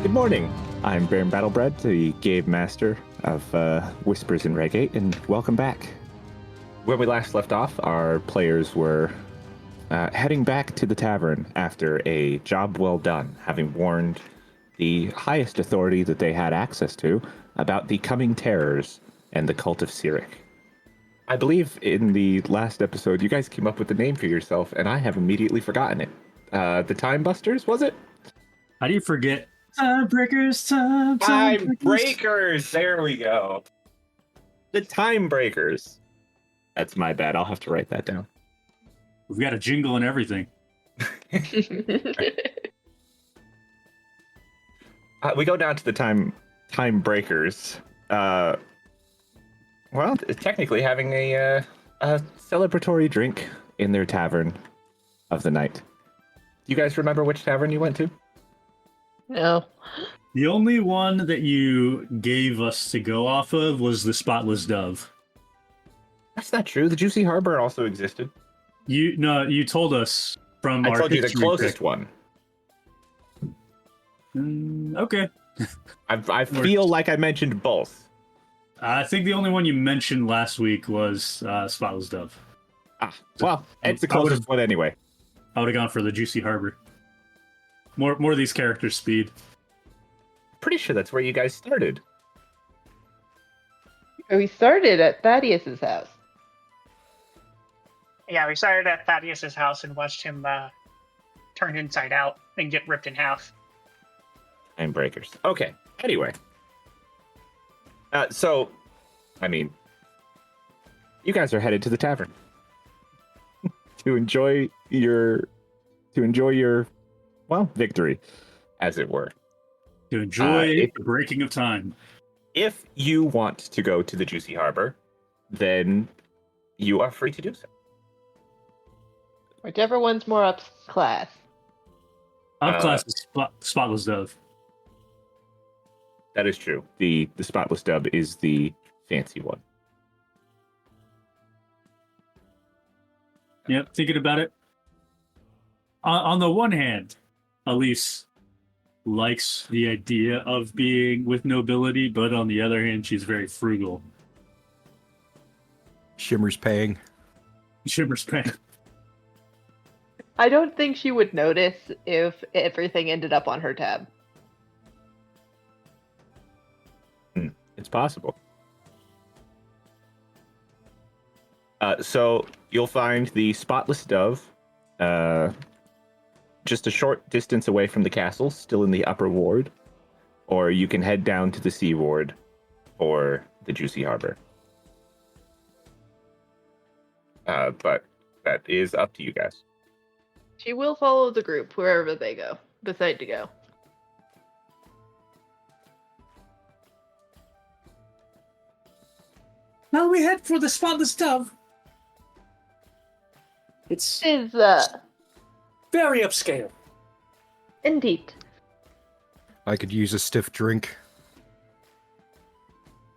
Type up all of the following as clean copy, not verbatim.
Good morning. I'm Baron Battlebred, the Game Master of Whispers in Regate, and welcome back. Where we last left off, our players were heading back to the tavern after a job well done, having warned the highest authority that they had access to about the coming terrors and the cult of Cyric. I believe in the last episode, you guys came up with a name for yourself, and I have immediately forgotten it. The Time Busters, was it? How do you forget? Time breakers, time breakers. There we go. The Time Breakers. That's my bad. I'll have to write that down. We've got a jingle and everything. We go down to the Time Breakers. Well, technically having a celebratory drink in their tavern of the night. Do you guys remember which tavern you went to? No. The only one that you gave us to go off of was the Spotless Dove. That's not true. The Juicy Harbor also existed. You told us from I our told you the history closest check. one. Okay. I feel like I mentioned both. I think the only one you mentioned last week was Spotless Dove. Well, it's the closest one anyway. I would have gone for the Juicy Harbor. More of these characters' speed. Pretty sure that's where you guys started. We started at Thaddeus's house. Yeah, we started at Thaddeus's house and watched him turn inside out and get ripped in half. Time Breakers. Okay. Anyway. So, I mean, you guys are headed to the tavern to enjoy your victory, as it were. To enjoy the breaking of time. If you want to go to the Juicy Harbor, then you are free to do so. Whichever one's more up class. Upclass is Spotless Dove. That is true. The Spotless Dove is the fancy one. Yep, thinking about it. On the one hand, Elise likes the idea of being with nobility, but on the other hand, she's very frugal. Shimmer's paying. Shimmer's paying. I don't think she would notice if everything ended up on her tab. It's possible. So you'll find the Spotless Dove just a short distance away from the castle, still in the upper ward, or you can head down to the sea ward or the Juicy Harbor. But that is up to you guys. She will follow the group wherever they decide to go. Now we head for the Spotless Dove. It's very upscale. Indeed. I could use a stiff drink.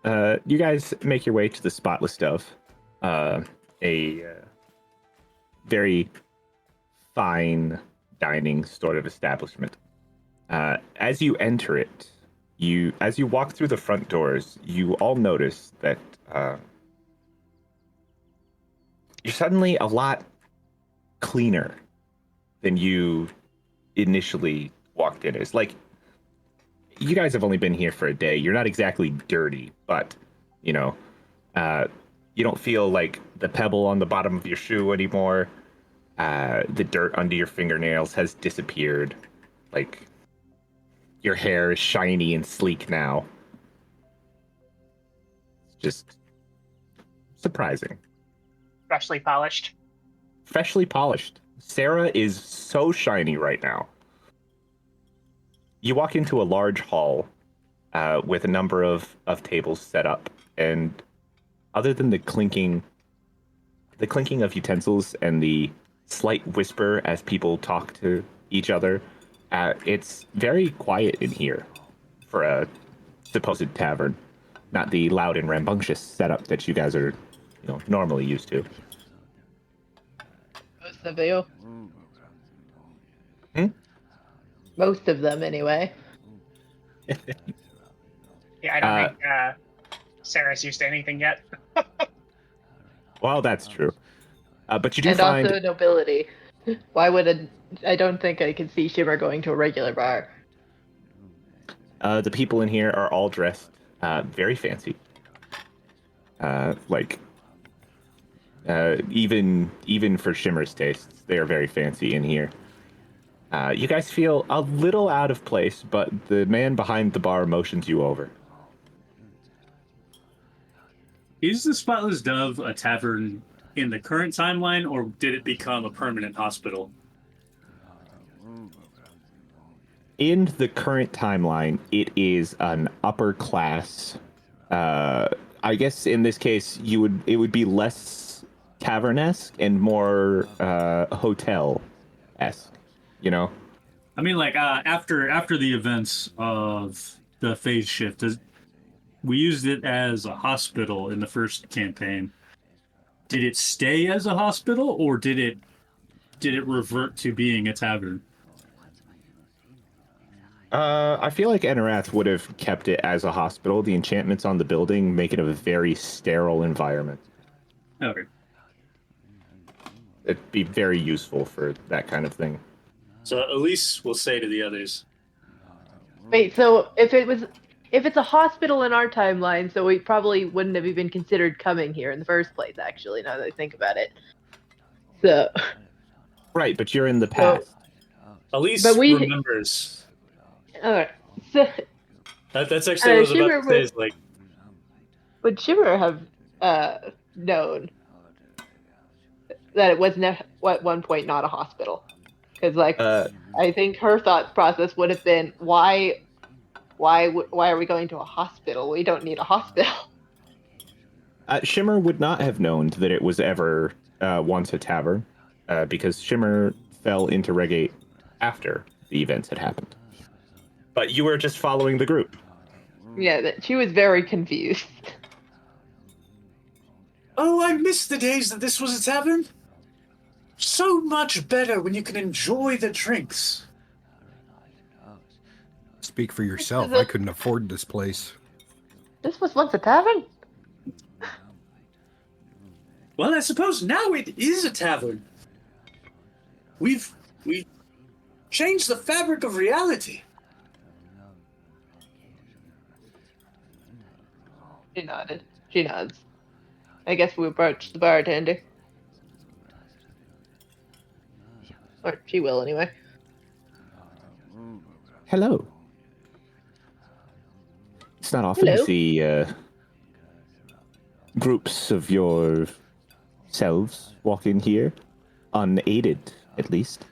You guys make your way to the Spotless Dove, a very fine dining sort of establishment. As you enter it, as you walk through the front doors, you all notice that you're suddenly a lot cleaner than you initially walked in. It's like you guys have only been here for a day. You're not exactly dirty, but you don't feel like the pebble on the bottom of your shoe anymore. The dirt under your fingernails has disappeared. Like your hair is shiny and sleek now. It's just surprising. Freshly polished. Freshly polished. Sarah is so shiny right now. You walk into a large hall with a number of tables set up, and other than the clinking of utensils and the slight whisper as people talk to each other, it's very quiet in here for a supposed tavern. Not the loud and rambunctious setup that you guys are, normally used to. Most of you. Hmm? Most of them, anyway. Yeah, I don't think Sarah's used to anything yet. Well, that's true. But you do And find also nobility. Why would I don't think I could see Shimmer going to a regular bar. the people in here are all dressed very fancy. Even for Shimmer's tastes, they are very fancy in here. You guys feel a little out of place, but the man behind the bar motions you over. Is the Spotless Dove a tavern in the current timeline, or did it become a permanent hospital? In the current timeline, it is an upper class. I guess in this case, it would be less tavern-esque and more hotel-esque. You know. I mean, like after the events of the phase shift, we used it as a hospital in the first campaign. Did it stay as a hospital, or did it revert to being a tavern? I feel like Enerath would have kept it as a hospital. The enchantments on the building make it a very sterile environment. Okay. It'd be very useful for that kind of thing. So Elise will say to the others, Wait, so if it's a hospital in our timeline, so we probably wouldn't have even considered coming here in the first place, actually, now that I think about it. So Right, but you're in the past. Elise But we- remembers. alright. So That's actually what I was about Shimmer to say. Is like, would Shimmer have known that it was at one point not a hospital? Because I think her thought process would have been, why are we going to a hospital? We don't need a hospital. Shimmer would not have known that it was ever once a tavern, because Shimmer fell into Regate after the events had happened. But you were just following the group. Yeah, she was very confused. Oh, I miss the days that this was a tavern. So much better when you can enjoy the drinks. Speak for yourself. This is I couldn't afford this place. This was once a tavern? Well, I suppose now it is a tavern. We changed the fabric of reality. She nodded. She nods. I guess we approach the bartender. Or she will, anyway. Hello. It's not often Hello. to see groups of yourselves walk in here, unaided at least.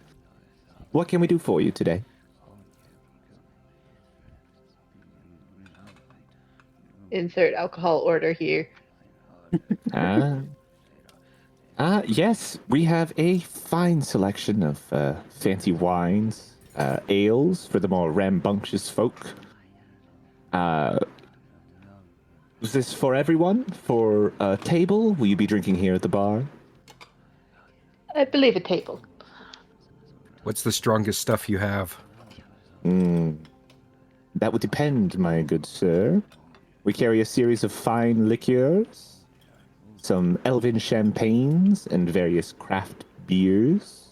What can we do for you today? Insert alcohol order here. Yes, we have a fine selection of fancy wines, ales for the more rambunctious folk. Is this for everyone? For a table? Will you be drinking here at the bar? I believe a table. What's the strongest stuff you have? That would depend, my good sir. We carry a series of fine liqueurs, some elven champagnes, and various craft beers.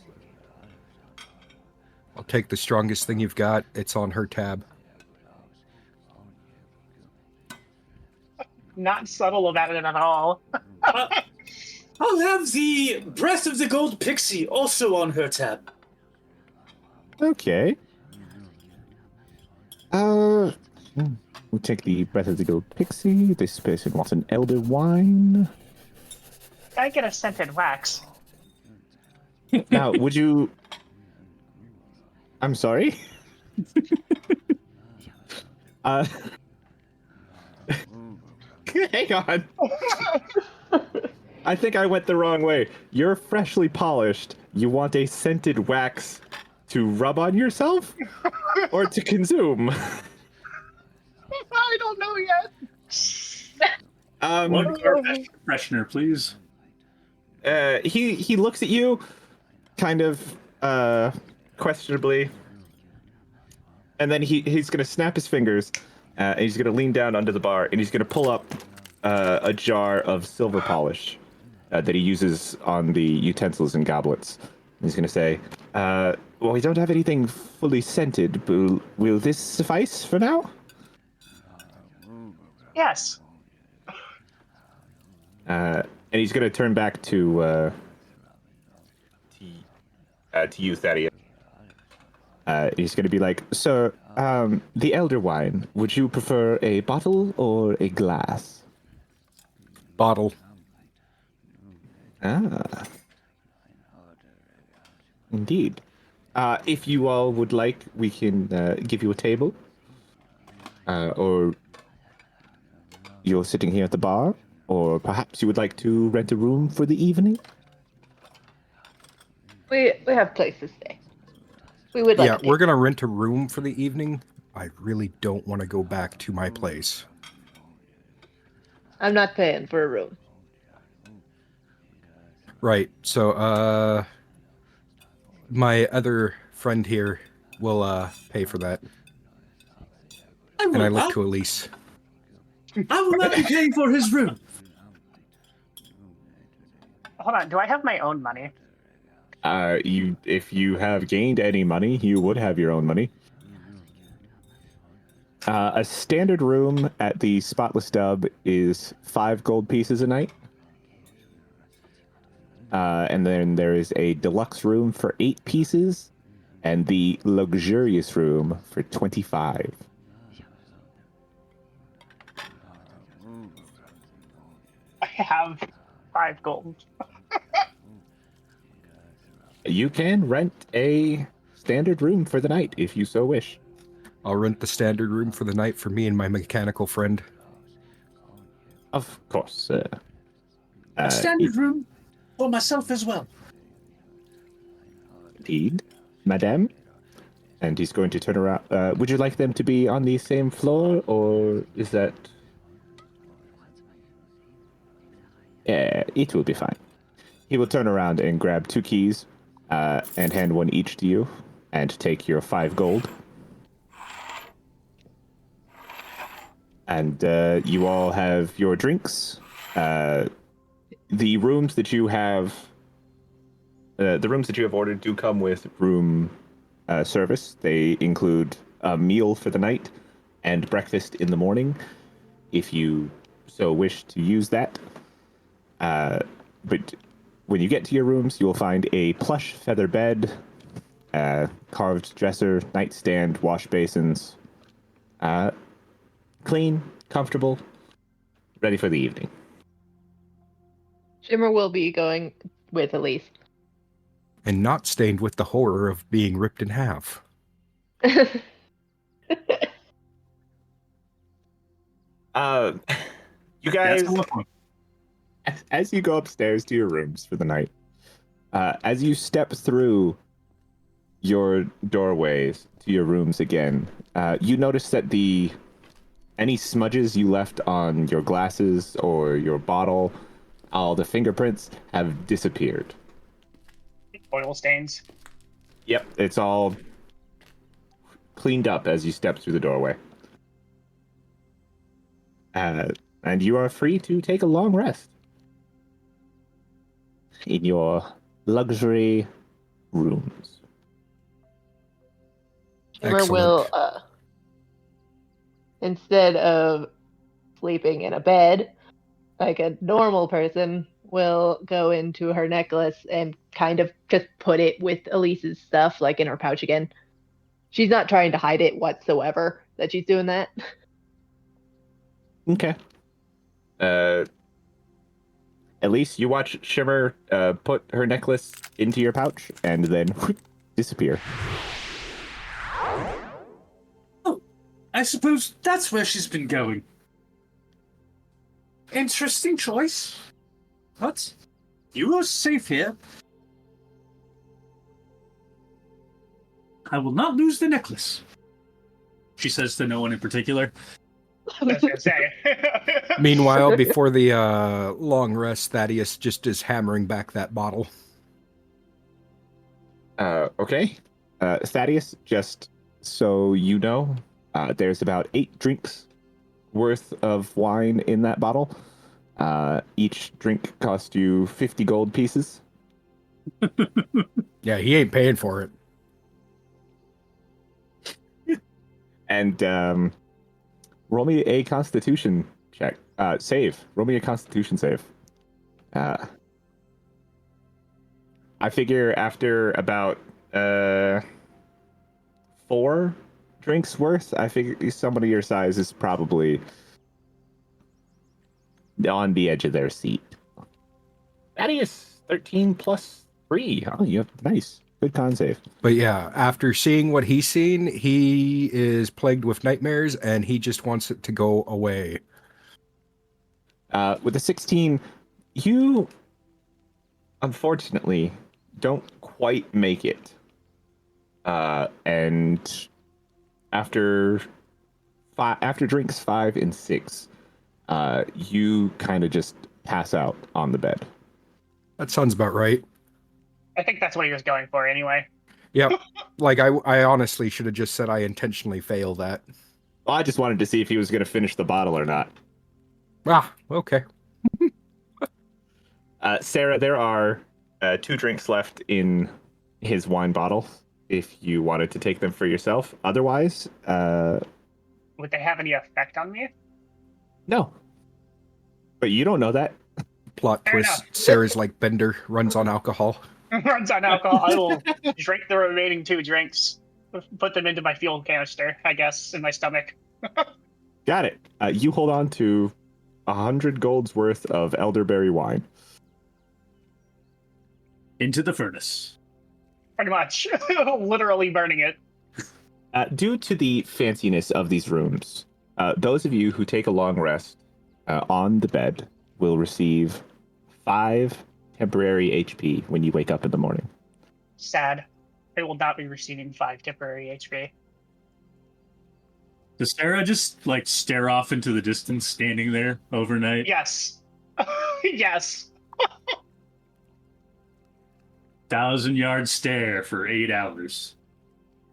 I'll take the strongest thing you've got. It's on her tab. Not subtle about it at all. I'll have the Breath of the Gold Pixie also on her tab. Okay. We'll take the Breath of the Gold Pixie. This person wants an Elder Wine. I get a scented wax. Now, would you... I'm sorry? Hang on. I think I went the wrong way. You're freshly polished. You want a scented wax to rub on yourself? Or to consume? I don't know yet. one car freshener, please. He looks at you, kind of questionably. And then he's going to snap his fingers, and he's going to lean down under the bar, and he's going to pull up a jar of silver polish that he uses on the utensils and goblets. He's going to say, well, we don't have anything fully scented, but will this suffice for now? Yes. And he's going to turn back to you, Thaddeus. He's going to be like, Sir, the elder wine, would you prefer a bottle or a glass? Bottle. Ah. Indeed. If you all would like, we can give you a table. Or you're sitting here at the bar. Or perhaps you would like to rent a room for the evening? We have place to stay. We would like. Yeah, we're gonna rent a room for the evening. I really don't want to go back to my place. I'm not paying for a room. Right. So, my other friend here will pay for that. And I look to Elise. I will not be paying for his room. Hold on. Do I have my own money? If you have gained any money, you would have your own money. A standard room at the Spotless Dub is 5 gold pieces a night. And then there is a deluxe room for 8 pieces, and the luxurious room for 25. I have 5 gold. You can rent a standard room for the night if you so wish. I'll rent the standard room for the night for me and my mechanical friend. Of course. A standard room for myself as well. Indeed, madame. And he's going to turn around. Would you like them to be on the same floor, or is that... it will be fine. He will turn around and grab 2 keys, and hand one each to you, and take your 5 gold. And you all have your drinks. The rooms that you have... the rooms that you have ordered do come with room service. They include a meal for the night and breakfast in the morning, if you so wish to use that. But when you get to your rooms, you will find a plush feather bed, carved dresser, nightstand, wash basins. Clean, comfortable, ready for the evening. Shimmer will be going with Elise. And not stained with the horror of being ripped in half. You guys, as you go upstairs to your rooms for the night, as you step through your doorways to your rooms again, you notice that any smudges you left on your glasses or your bottle, all the fingerprints have disappeared. Oil stains. Yep, it's all cleaned up as you step through the doorway. And you are free to take a long rest in your luxury rooms. Shimmer Excellent. will, instead of sleeping in a bed like a normal person, will go into her necklace and kind of just put it with Elise's stuff, like in her pouch again. She's not trying to hide it whatsoever that she's doing that. Okay. At least you watch Shimmer put her necklace into your pouch and then disappear. Oh, I suppose that's where she's been going. Interesting choice. But you are safe here. I will not lose the necklace. She says to no one in particular. I was gonna say. Meanwhile, before the long rest, Thaddeus just is hammering back that bottle. Okay. Thaddeus just So there's about 8 drinks worth of wine in that bottle. Each drink cost you 50 gold pieces. Yeah, he ain't paying for it. And roll me a Constitution check. Save. Roll me a Constitution save. I figure after about 4 drinks worth, I figure somebody your size is probably on the edge of their seat. That is 13 plus 3. Oh, you have nice. Good con save. But yeah, after seeing what he's seen, he is plagued with nightmares and he just wants it to go away. With a 16, you unfortunately don't quite make it. And after drinks 5 and 6, you kind of just pass out on the bed. That sounds about right. I think that's what he was going for anyway. Yep. Like, I honestly should have just said I intentionally failed that. Well, I just wanted to see if he was going to finish the bottle or not. Ah, okay. Sarah, there are 2 drinks left in his wine bottle if you wanted to take them for yourself. Otherwise, Would they have any effect on me? no. But you don't know that. Plot Fair twist. enough. Sarah's like Bender, runs on alcohol. Runs on alcohol. I will drink the remaining 2 drinks, put them into my fuel canister, I guess, in my stomach. Got it. You hold on to 100 gold's worth of elderberry wine. Into the furnace. Pretty much. Literally burning it. Due to the fanciness of these rooms, those of you who take a long rest on the bed will receive 5 temporary HP when you wake up in the morning. Sad. I will not be receiving 5 temporary HP. Does Sarah just like stare off into the distance, standing there overnight? Yes. Yes. 1,000-yard stare for 8 hours.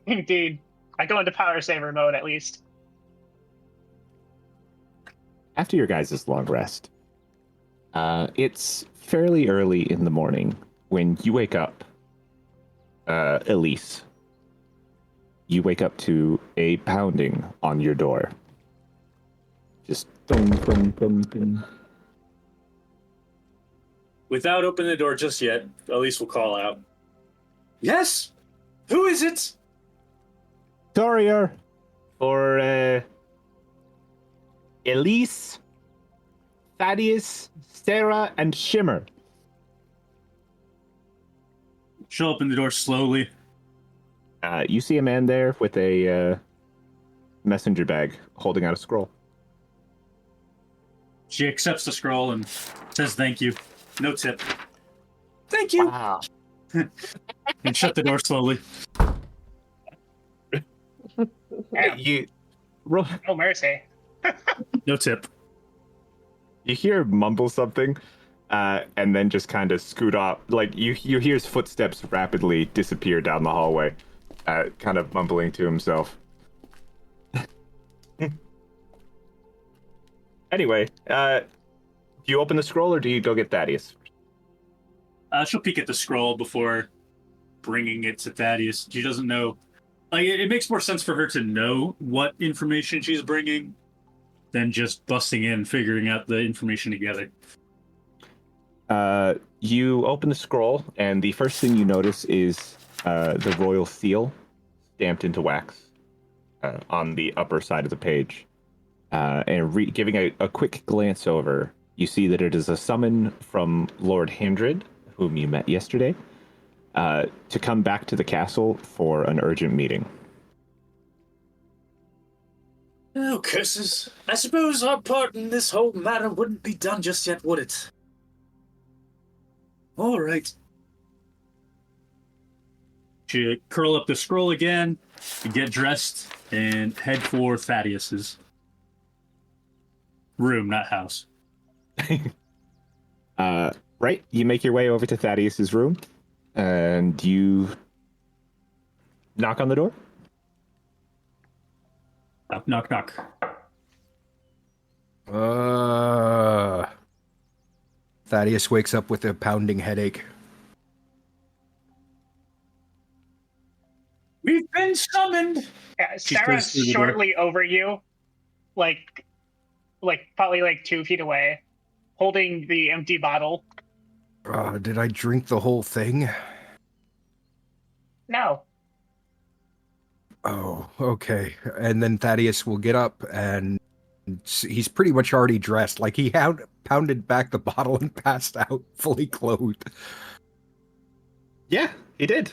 Indeed. I go into power saver mode at least. After your guys' long rest, it's fairly early in the morning when you wake up. Elise, you wake up to a pounding on your door. Just thum, thum, thum, thum. Without opening the door just yet, Elise will call out. Yes? Who is it? Courier for Elise, Thaddeus, Sarah, and Shimmer. She'll open the door slowly. You see a man there with a messenger bag holding out a scroll. She accepts the scroll and says thank you. No tip. Thank you. Wow. And shut the door slowly. Damn. You No mercy. No tip. you hear mumble something, and then just kind of scoot off. Like you hear his footsteps rapidly disappear down the hallway, kind of mumbling to himself. Anyway, do you open the scroll or do you go get Thaddeus? She'll peek at the scroll before bringing it to Thaddeus. She doesn't know. Like, it makes more sense for her to know what information she's bringing than just busting in and figuring out the information together. You open the scroll, and the first thing you notice is the royal seal stamped into wax on the upper side of the page. And giving a quick glance over, you see that it is a summon from Lord Handred, whom you met yesterday, to come back to the castle for an urgent meeting. Oh, curses. I suppose our part in this whole matter wouldn't be done just yet, would it? All right. She curl up the scroll again, get dressed, and head for Thaddeus's room, not house. Right, you make your way over to Thaddeus's room, and you knock on the door. Knock, knock, knock. Thaddeus wakes up with a pounding headache. We've been summoned. Yeah, She goes Sarah's through the door. shortly over you, like probably like 2 feet away, holding the empty bottle. Did I drink the whole thing? No. Oh, okay. And then Thaddeus will get up, and he's pretty much already dressed. Like, he pounded back the bottle and passed out, fully clothed. Yeah, he did.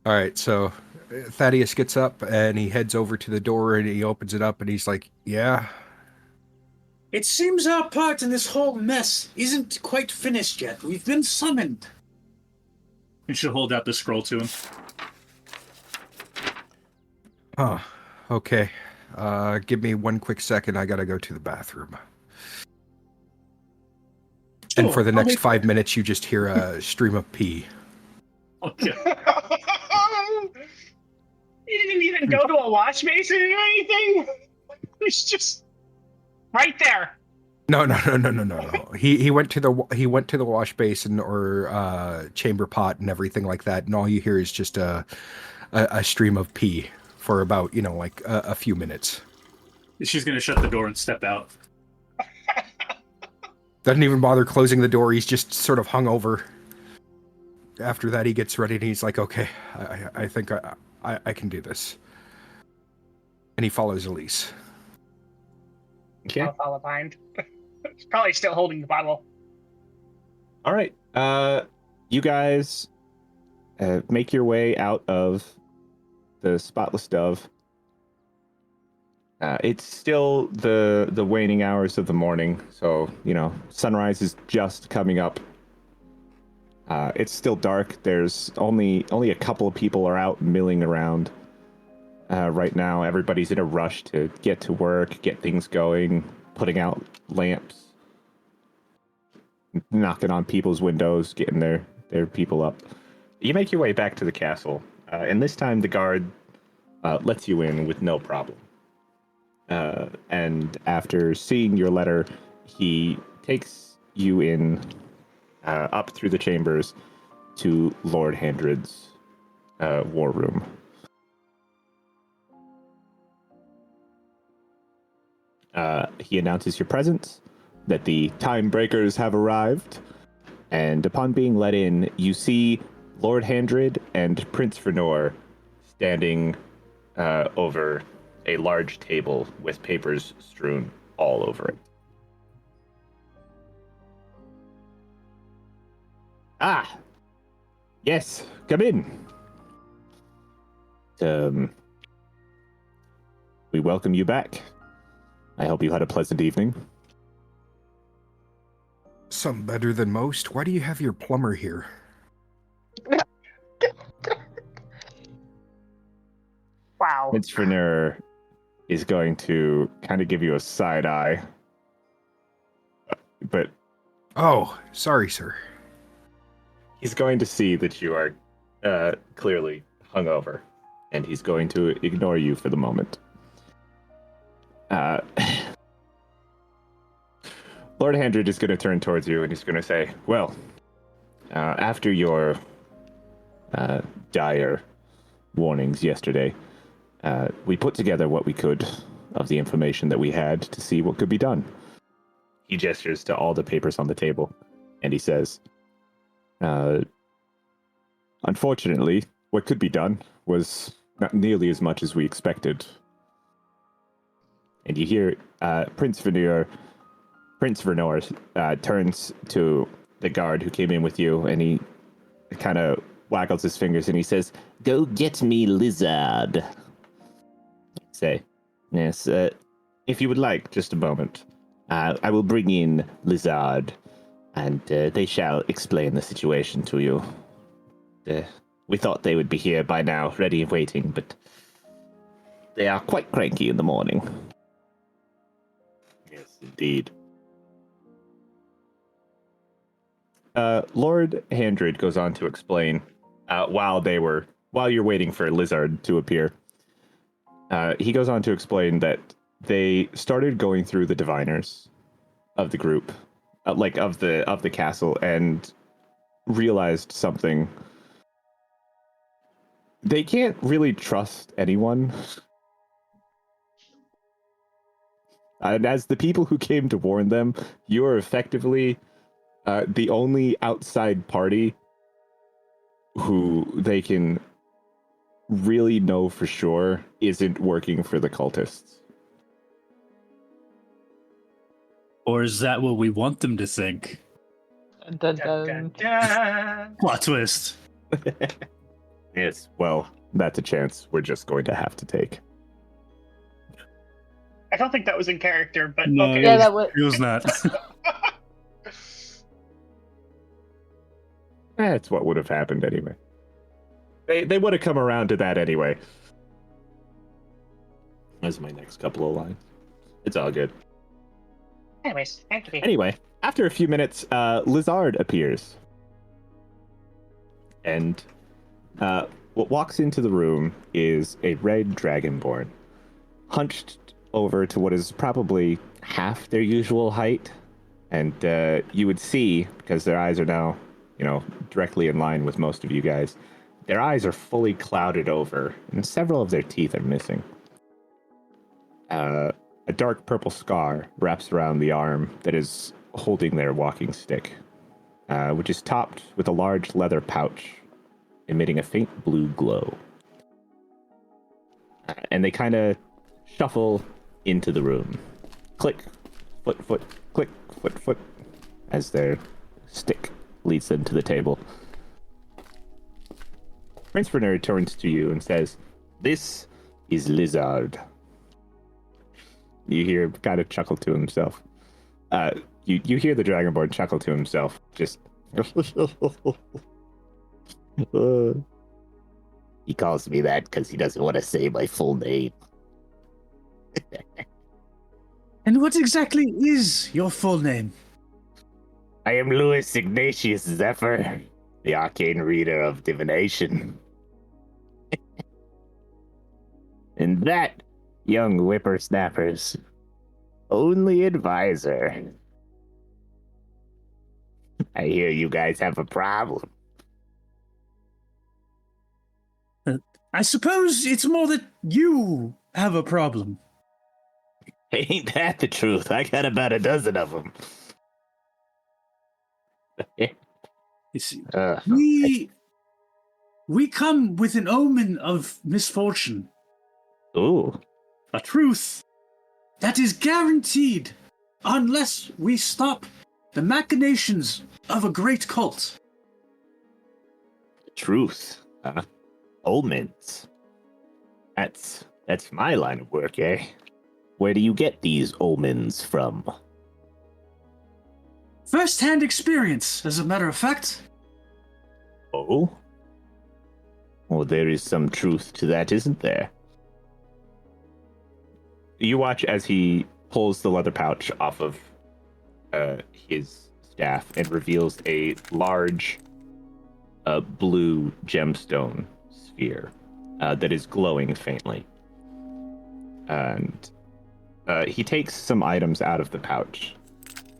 All right, so Thaddeus gets up, and he heads over to the door, and he opens it up, and he's like, yeah? It seems our part in this whole mess isn't quite finished yet. We've been summoned. And she'll hold out the scroll to him. Huh. Okay. Give me one quick second. I gotta go to the bathroom. And Sure, for the I'll next wait. 5 minutes, you just hear a stream of pee. Okay. You didn't even go to a wash basin or anything. It's just right there. No. He went to the wash basin or chamber pot and everything like that, and all you hear is just a stream of pee for about like a few minutes. She's gonna shut the door and step out. Doesn't even bother closing the door. He's just sort of hung over. After that, he gets ready and he's like, "Okay, I think I can do this." And he follows Elise. Okay. I'll follow behind. He's probably still holding the bottle. All right. You guys make your way out of the Spotless Dove. It's still the waning hours of the morning, so sunrise is just coming up. It's still dark. There's only a couple of people are out milling around right now. Everybody's in a rush to get to work, get things going, putting out lamps, knocking on people's windows, getting their people up. You make your way back to the castle, and this time the guard lets you in with no problem. And after seeing your letter, he takes you in up through the chambers to Lord Handred's war room. He announces your presence, that the time breakers have arrived, and upon being let in, you see Lord Handred and Prince Vernor standing over a large table with papers strewn all over it. Ah, yes, come in. We welcome you back. I hope you had a pleasant evening. Some better than most. Why do you have your plumber here? Wow. Prince Vernor is going to kind of give you a side eye. But Oh, sorry, sir. he's going to see that you are clearly hungover, and he's going to ignore you for the moment. Lord Handred is going to turn towards you, and he's going to say, well, after your dire warnings yesterday, we put together what we could of the information that we had to see what could be done. He gestures to all the papers on the table, and he says, unfortunately, what could be done was not nearly as much as we expected. And you hear Prince Vernor turns to the guard who came in with you, and he kind of waggles his fingers, and he says, go get me L.I.Z.A.R.D. Say, yes, if you would like, just a moment. I will bring in L.I.Z.A.R.D, and they shall explain the situation to you. We thought they would be here by now, ready and waiting, but they are quite cranky in the morning. Yes, indeed. Lord Handred goes on to explain, while you're waiting for L.I.Z.A.R.D to appear. He goes on to explain that they started going through the diviners of the group, like of the castle, and realized something. They can't really trust anyone. And as the people who came to warn them, you are effectively the only outside party who they can really know for sure isn't working for the cultists. Or is that what we want them to think? Dun, dun, Dun, dun. dun, dun. Plot twist. Yes, well, that's a chance we're just going to have to take. I don't think that was in character, but No, okay. Yeah, that was. It was not. That's what would have happened anyway. They would have come around to that anyway. That's my next couple of lines. It's all good. Anyways, thank you. Anyway, after a few minutes, L.I.Z.A.R.D appears. And what walks into the room is a red dragonborn, hunched over to what is probably half their usual height. And you would see, because their eyes are now, directly in line with most of you guys, their eyes are fully clouded over, and several of their teeth are missing. A dark purple scar wraps around the arm that is holding their walking stick, which is topped with a large leather pouch emitting a faint blue glow. And they kind of shuffle into the room. Click, foot, foot, click, foot, foot, as their stick leads them to the table. Prince Bernard turns to you and says, "This is L.I.Z.A.R.D." You hear kind of chuckle to himself. You hear the Dragonborn chuckle to himself. Just he calls me that because he doesn't want to say my full name. And what exactly is your full name? I am Louis Ignatius Zephyr, the arcane reader of divination. And that, young whippersnappers, only advisor. I hear you guys have a problem. I suppose it's more that you have a problem. Ain't that the truth? I got about a dozen of them. You see, Uh, we come with an omen of misfortune. ooh, A truth that is guaranteed unless we stop the machinations of a great cult. truth, huh? Omens. That's my line of work, eh? Where do you get these omens from? First-hand experience, as a matter of fact. Oh? Well, there is some truth to that, isn't there? You watch as he pulls the leather pouch off of his staff and reveals a large blue gemstone sphere that is glowing faintly. And he takes some items out of the pouch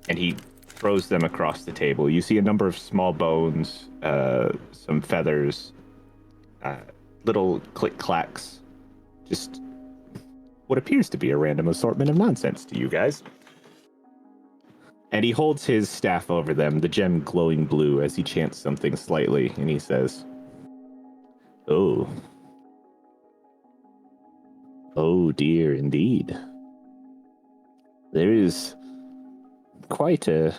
and he throws them across the table. You see a number of small bones, some feathers, little click-clacks, just what appears to be a random assortment of nonsense to you guys. And he holds his staff over them, the gem glowing blue, as he chants something slightly, and he says, "Oh. Oh dear, indeed. There is quite a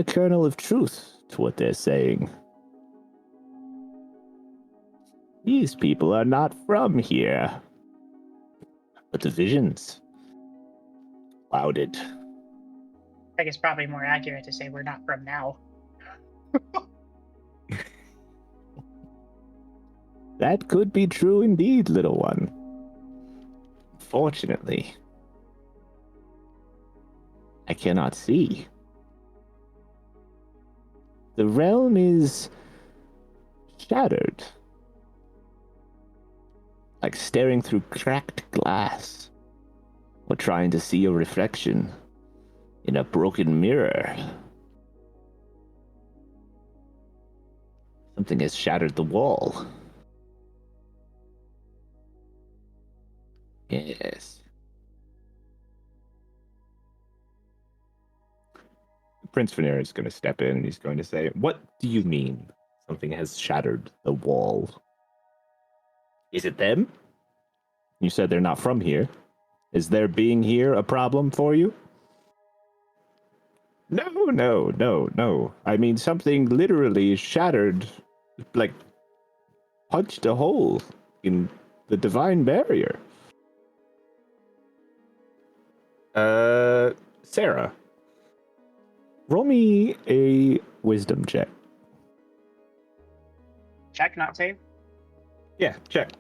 kernel of truth to what they're saying. These people are not from here. But the visions clouded. I think it's probably more accurate to say we're not from now. That could be true indeed, little one. Fortunately, I cannot see. The realm is shattered. like staring through cracked glass, or trying to see a reflection in a broken mirror. Something has shattered the wall. Yes. Prince Veneer is going to step in and he's going to say, "What do you mean something has shattered the wall? Is it them? You said they're not from here. Is their being here a problem for you?" No. I mean, something literally shattered, like, punched a hole in the divine barrier. Sarah, roll me a wisdom check. Check, not save. Yeah, check.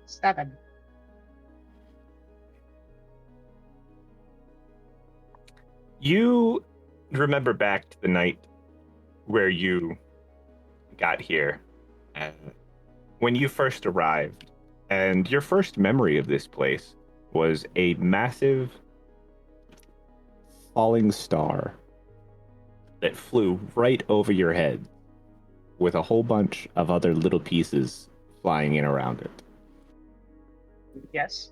7. You remember back to the night where you got here, when you first arrived, and your first memory of this place was a massive falling star that flew right over your head with a whole bunch of other little pieces flying in around it. Yes.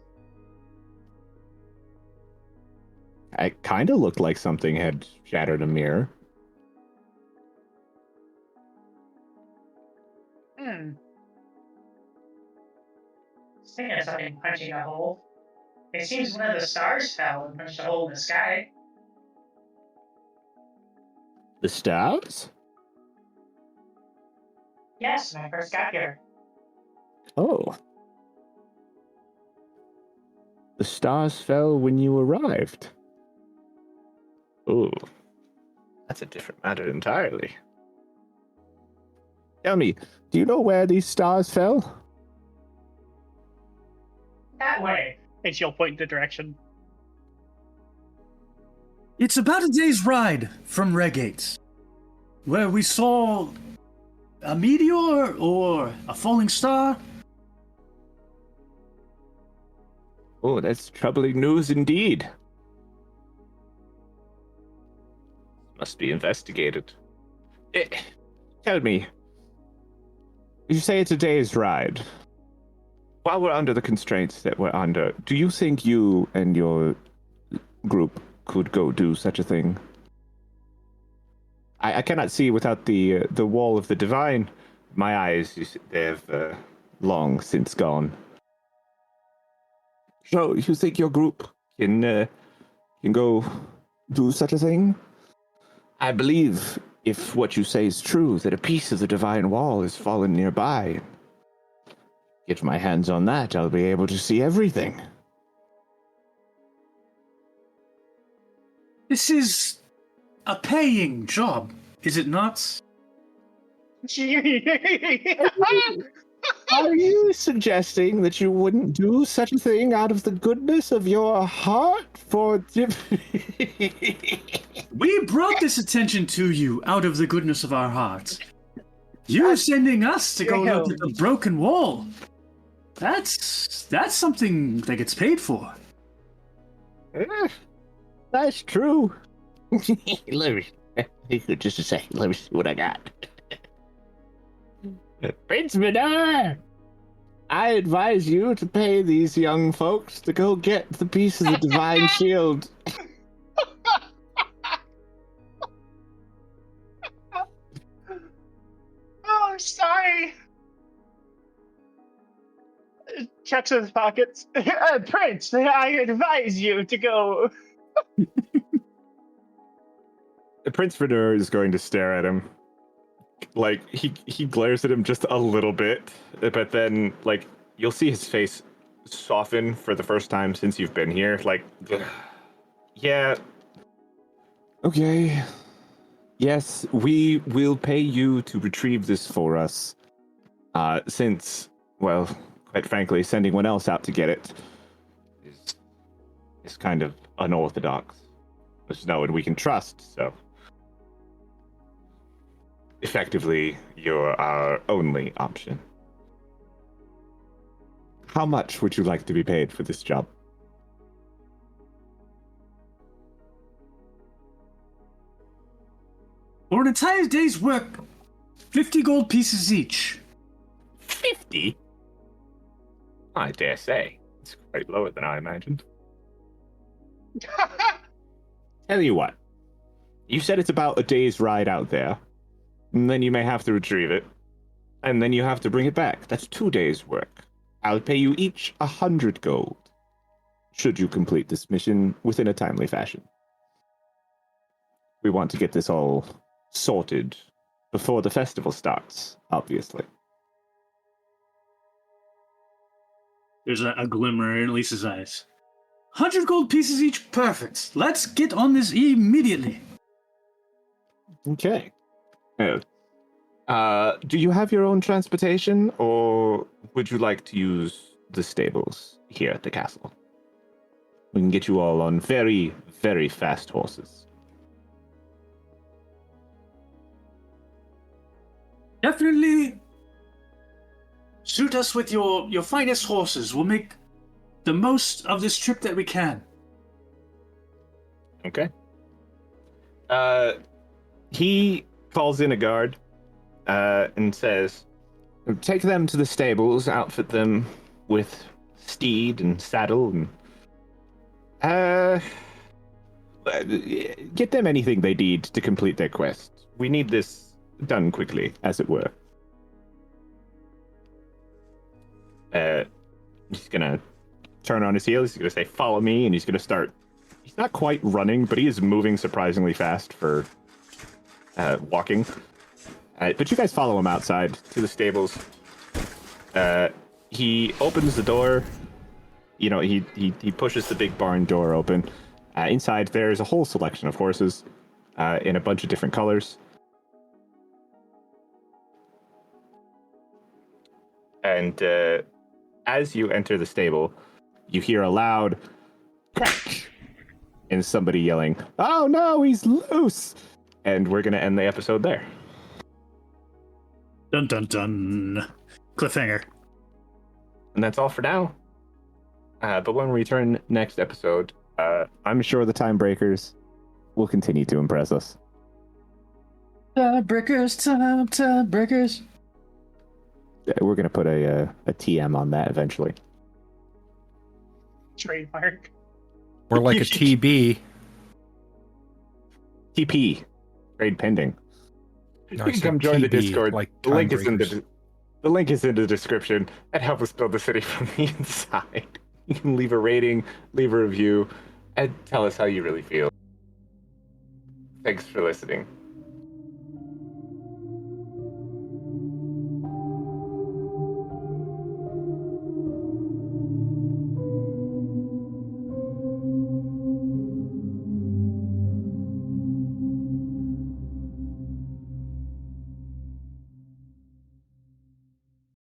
It kind of looked like something had shattered a mirror. Speaking of something punching a hole, it seems one of the stars fell and punched a hole in the sky. The stars? Yes, when I first got here. Oh. The stars fell when you arrived. Oh. That's a different matter entirely. Tell me, do you know where these stars fell? That way. And she'll point in the direction. It's about a day's ride from Regates, where we saw a meteor or a falling star. Oh, that's troubling news indeed. Must be investigated. Tell me, you say it's a day's ride. While we're under the constraints that we're under, do you think you and your group could go do such a thing? I cannot see without the wall of the divine. My eyes, they've long since gone. So, you think your group can go do such a thing? I believe, if what you say is true, that a piece of the divine wall has fallen nearby. Get my hands on that, I'll be able to see everything. This is a paying job, is it not? Are you suggesting that you wouldn't do such a thing out of the goodness of your heart for... We brought this attention to you out of the goodness of our hearts. You're sending us to go look at the broken wall. That's something that gets paid for. That's true. Let me just a second. Let me see what I got. Prince Vidar, I advise you to pay these young folks to go get the piece of the divine shield. Oh, I'm sorry. Checks his pockets. Prince, I advise you to go. Prince Vidar is going to stare at him. Like, he glares at him just a little bit, but then, like, you'll see his face soften for the first time since you've been here. Like, yeah. Okay. Yes, we will pay you to retrieve this for us. Since, well, quite frankly, sending one else out to get it is kind of unorthodox. There's no one we can trust, so. effectively you're our only option. How much would you like to be paid for this job? For an entire day's work, 50 gold pieces each. 50? I dare say. It's quite lower than I imagined. Tell you what. You said it's about a day's ride out there. And then you may have to retrieve it. And then you have to bring it back. That's 2 days' work. I'll pay you each 100 gold. Should you complete this mission within a timely fashion. We want to get this all sorted before the festival starts, obviously. There's a glimmer in Lisa's eyes. 100 gold pieces each, perfect. Let's get on this immediately. Okay. Do you have your own transportation, or would you like to use the stables here at the castle? We can get you all on very, very fast horses. Definitely suit us with your finest horses. We'll make the most of this trip that we can. Okay. He calls in a guard and says, take them to the stables, outfit them with steed and saddle, and get them anything they need to complete their quest. We need this done quickly, as it were. He's gonna turn on his heel. He's gonna say, follow me, and he's gonna start. He's not quite running, but he is moving surprisingly fast for walking. But you guys follow him outside to the stables. He opens the door. You know, he pushes the big barn door open. Inside, there's a whole selection of horses in a bunch of different colors. And as you enter the stable, you hear a loud crack and somebody yelling, "Oh no, he's loose!" And we're going to end the episode there. Dun dun dun. Cliffhanger. And that's all for now. But when we return next episode, I'm sure the Time Breakers will continue to impress us. Time breakers. We're going to put a TM on that eventually. Trademark. Or like a TB. TP. Trade pending. No, You can come join the TB, Discord. like The link is Timebreakers. the link is in the description. And help us build the city from the inside. You can leave a rating, leave a review, and tell us how you really feel. Thanks for listening.